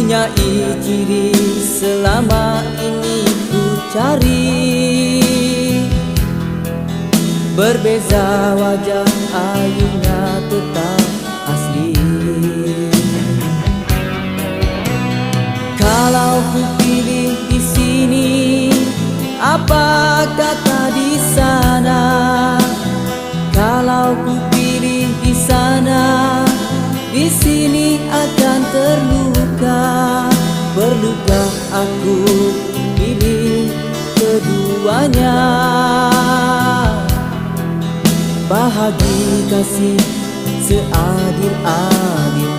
Punyai ciri selama ini ku cari, berbeza wajah, ayunya tetap asli. Kalau ku pilih di sini, apa kata di sana? Kalau ku pilih di sana, di sini akan terluka. Perlukah aku pilih keduanya? Bahagi kasih seadil-adil